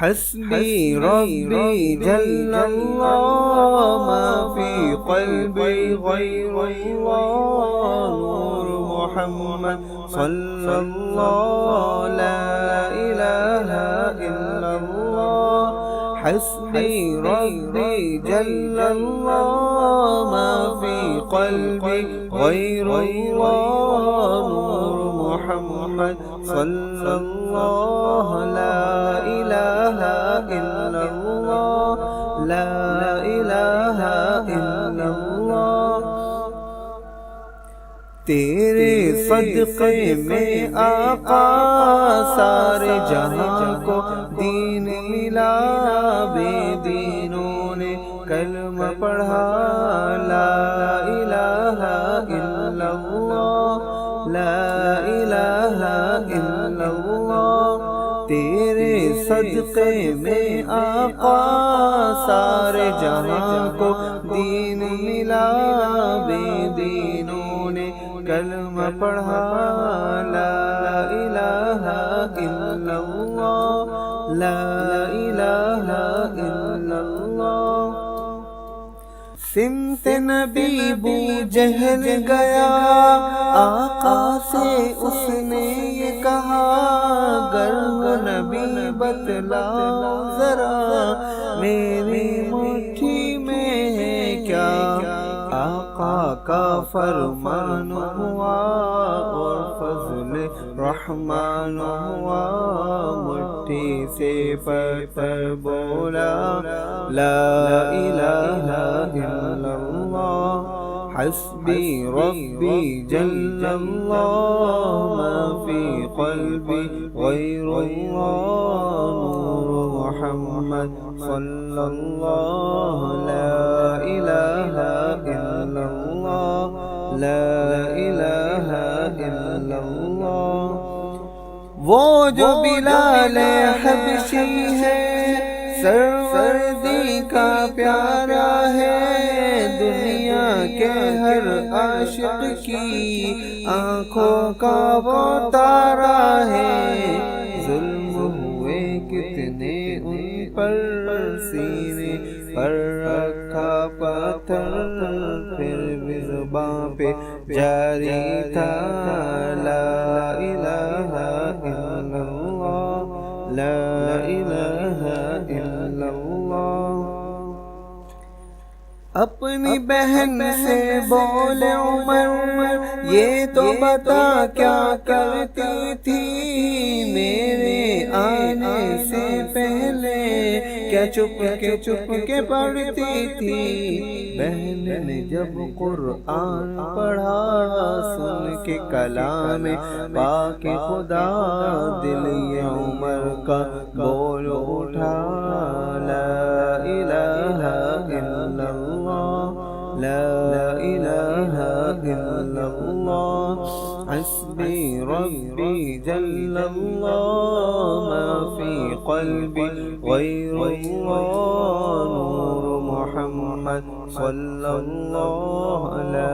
हस्बी रब्बी जल्लल्लाह मा फी क़ल्बी गैरुल्लाह नूर मुहम्मद सल्लल्लाहु ला इलाहा इल्लल्लाह। हस्बी रब्बी जल्लल्लाह मा फी क़ल्बी गैरुल्लाह नूर मुहम्मद सल्लल्लाहु ला इलाहा इल्लल्लाह ला इलाहा इल्लल्लाह। तेरे सदक़े में आका सारे जहां को दीन मिला, बेदीनों ने कलमा पढ़ा ला इलाहा इल्लल्लाह ला इलाहा इल्लल्लाह। तेरे सदक़े में आका सारे जहां को दीन मिला, बेदीनों ने कलमा पढ़ा ला इलाहा इल्लल्लाह ला इलाहा इल्लल्लाह। सिमत नबी बू जहल गया, आका से उसने ये कहा, गर्व नबी बतलाओ जरा मेरी मुट्ठी में है क्या। आका का फरमान हुआ और फज़ल रहमान हुआ, मुट्ठी से पत्थर बोला ला इलाहा इल्लल्लाह। हस्बी रब्बी जल्लल्लाह मा फी क़ल्बी गैरुल्लाह नूर मुहम्मद सल्लल्लाहु ला इलाहा इल्लल्लाह ला इलाहा इल्लल्लाह। वो जो बिलाल हबशी है, सरवर्दी का प्यारा है, दुनिया के हर आशिक की आँखों का वो तारा है। जुल्म हुए कितने उन पर, सीने पर रखा पत्थर, फिर भी ज़ुबां पे जारी था ला इलाहा इल्लल्लाह ला इलाहा इल्लल्लाह। अपनी बहन से बोले उमर, ये तो बता क्या करती थी मेरे आने से पहले, क्या चुप के पढ़ती थी। बहन ने जब कुरान पढ़ा, सुन के कलाम पाके खुदा, दिल ये उमर का बोल उठा ला इलाहा इल्लल्लाह ला इलाहा इल्लल्लाह। हस्बी रब्बी जल्लल्लाह मा फी क़ल्बी गैरुल्लाह नूर मुहम्मद सल्लल्लाहु ला